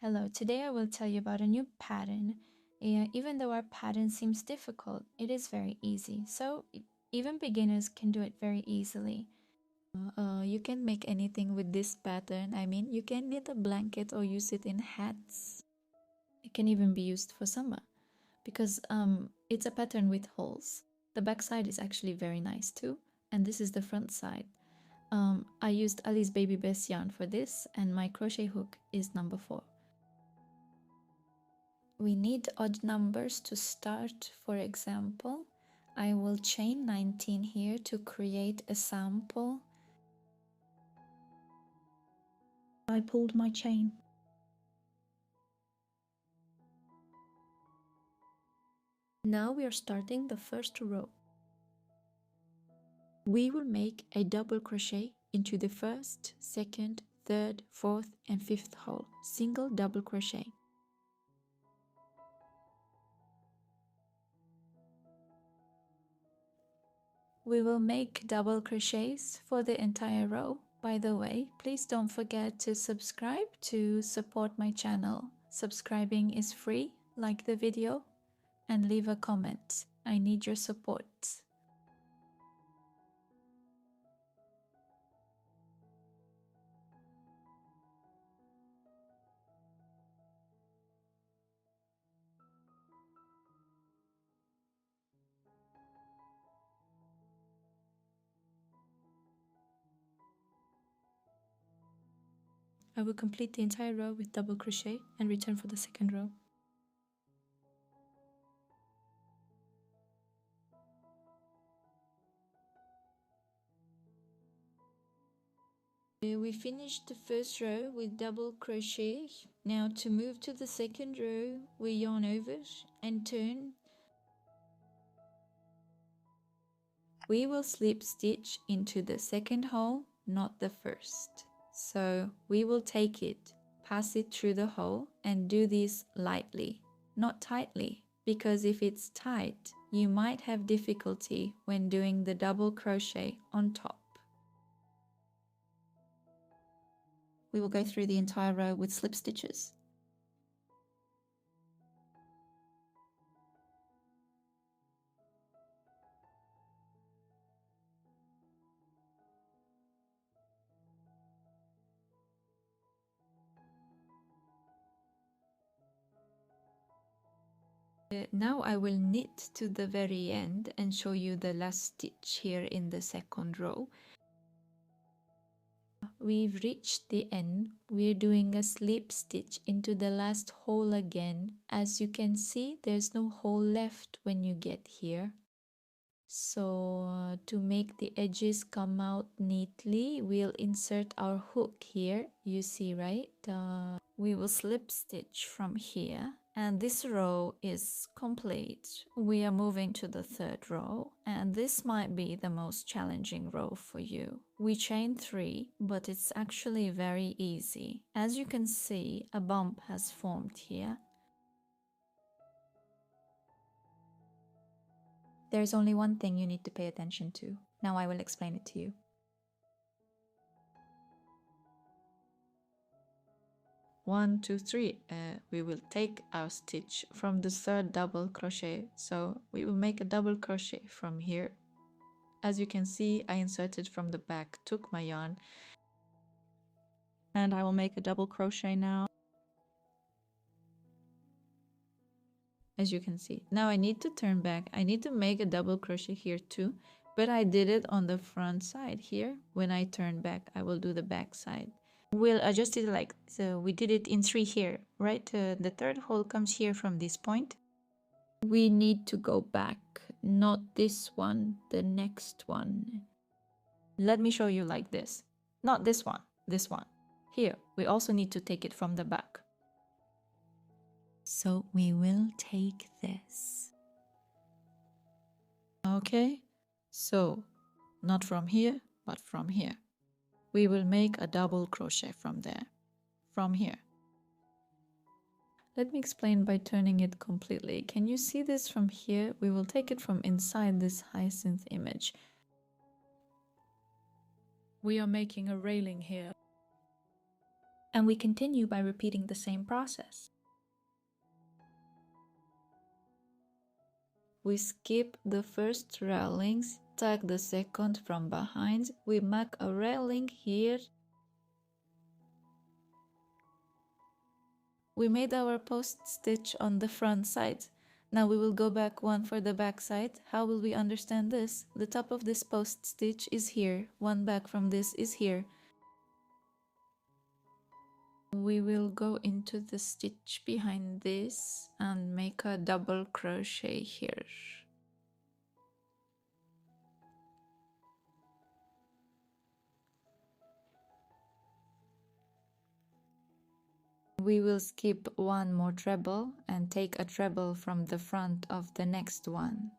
Hello, today I will tell you about a new pattern. Even though our pattern seems difficult, it is very easy. Even beginners can do it very easily. You can make anything with this pattern. I mean, you can knit a blanket or use it in hats. It can even be used for summer because it's a pattern with holes. The back side is actually very nice too, and this is the front side. I used Ali's Baby Best yarn for this, and my crochet hook is number 4. We need odd numbers to start. For example, I will chain 19 here to create a sample. I pulled my chain. Now we are starting the first row. We will make a double crochet into the first, second, third, fourth, and fifth hole. Single double crochet. We will make double crochets for the entire row. By the way, please don't forget to subscribe to support my channel. Subscribing is free. Like the video and leave a comment. I need your support. I will complete the entire row with double crochet and return for the second row. We finished the first row with double crochet. Now to move to the second row, we yarn over and turn. We will slip stitch into the second hole, not the first. So we will take it, pass it through the hole, and do this lightly, not tightly, because if it's tight, you might have difficulty when doing the double crochet on top. We will go through the entire row with slip stitches. Now I will knit to the very end and show you the last stitch here in the second row. We've reached the end. We're doing a slip stitch into the last hole again. As you can see, there's no hole left when you get here. So to make the edges come out neatly, we'll insert our hook here. You see, right? We will slip stitch from here. And this row is complete. We are moving to the third row, and this might be the most challenging row for you. We chain 3, but it's actually very easy. As you can see, a bump has formed here. There's only one thing you need to pay attention to. Now I will explain it to you. One, two, three. We will take our stitch from the third double crochet. So we will make a double crochet from here. As you can see, I inserted from the back, took my yarn, and I will make a double crochet now. As you can see, now I need to turn back. I need to make a double crochet here too, but I did it on the front side here. When I turn back, I will do the back side. We'll adjust it like so. We did it in 3 here, right? The third hole comes here from this point. We need to go back, not this one, the next one. Let me show you like this. Not this one, this one. Here, we also need to take it from the back. So we will take this. Okay, so not from here, but from here. We will make a double crochet from there, from here. Let me explain by turning it completely. Can you see this from here? We will take it from inside this hyacinth image. We are making a railing here. And we continue by repeating the same process. We skip the first railings, tag the second from behind, we make a railing here. We made our post stitch on the front side. Now we will go back one for the back side. How will we understand this? The top of this post stitch is here, one back from this is here. We will go into the stitch behind this and make a double crochet here. We will skip one more treble and take a treble from the front of the next one.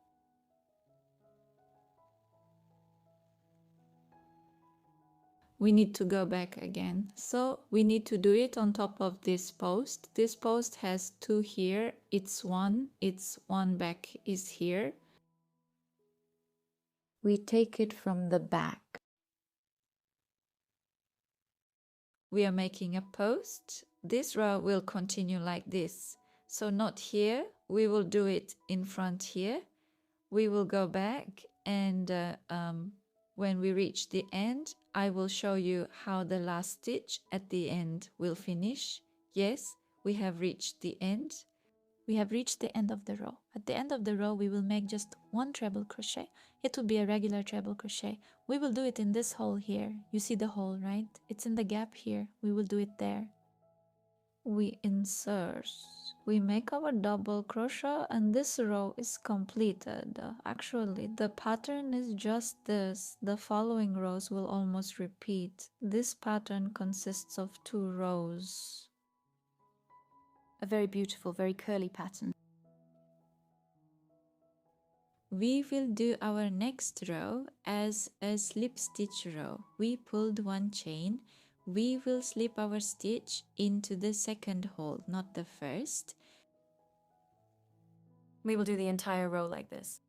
We need to go back again, so we need to do it on top of this post. This post has two here, it's one back is here. We take it from the back. We are making a post. This row will continue like this, so not here, we will do it in front here. We will go back and when we reach the end, I will show you how the last stitch at the end will finish. Yes, we have reached the end. We have reached the end of the row. At the end of the row, we will make just one treble crochet. It will be a regular treble crochet. We will do it in this hole here. You see the hole, right? It's in the gap here. We will do it there. We insert. We make our double crochet and this row is completed. Actually, the pattern is just this. The following rows will almost repeat. This pattern consists of 2 rows. A very beautiful, very curly pattern. We will do our next row as a slip stitch row. We pulled one chain. We will slip our stitch into the second hole, not the first. We will do the entire row like this.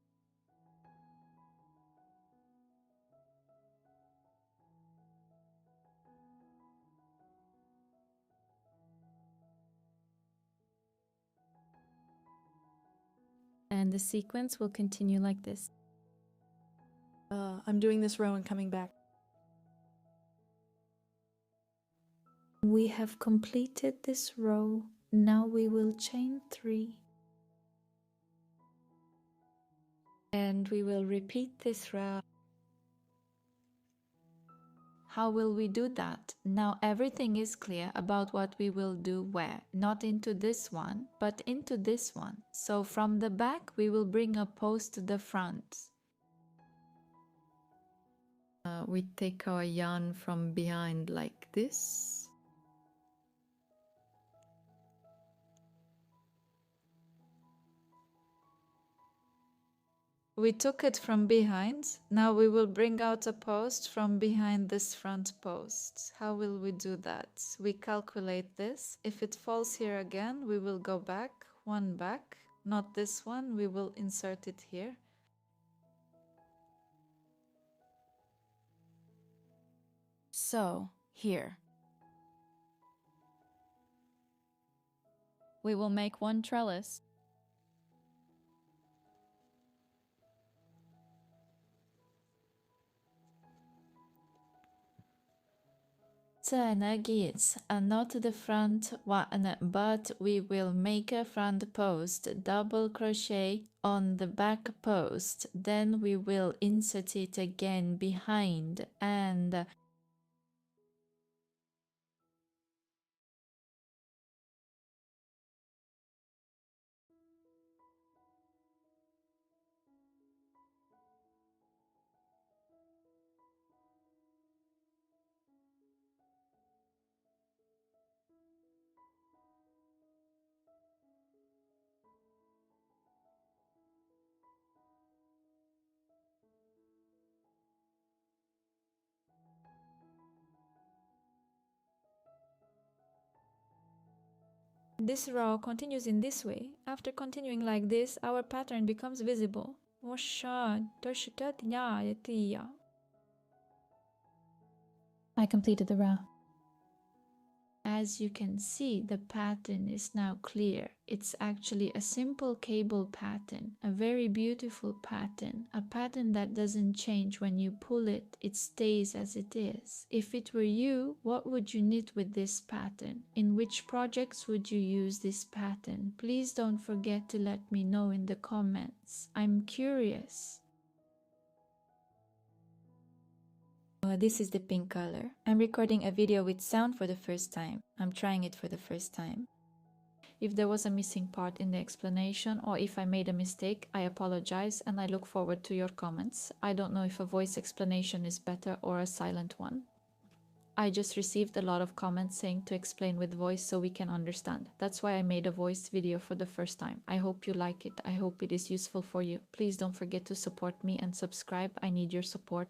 And the sequence will continue like this. I'm doing this row and coming back. We have completed this row. Now we will chain 3. And we will repeat this row. How will we do that? Now everything is clear about what we will do where. Not into this one, but into this one. So from the back, we will bring a post to the front. We take our yarn from behind like this. We took it from behind. Now we will bring out a post from behind this front post. How will we do that? We calculate this. If it falls here again, we will go back, one back. Not this one, we will insert it here. So, here. We will make one trellis. Turn again, not the front one, but we will make a front post, double crochet on the back post, then we will insert it again behind and This row continues in this way. After continuing like this, our pattern becomes visible. I completed the row. As you can see, the pattern is now clear. It's actually a simple cable pattern, a very beautiful pattern, a pattern that doesn't change when you pull it, it stays as it is. If it were you, what would you knit with this pattern? In which projects would you use this pattern? Please don't forget to let me know in the comments. I'm curious. This is the pink color. I'm recording a video with sound for the first time. I'm trying it for the first time. If there was a missing part in the explanation or if I made a mistake, I apologize and I look forward to your comments. I don't know if a voice explanation is better or a silent one. I just received a lot of comments saying to explain with voice so we can understand. That's why I made a voice video for the first time. I hope you like it. I hope it is useful for you. Please don't forget to support me and subscribe. I need your support.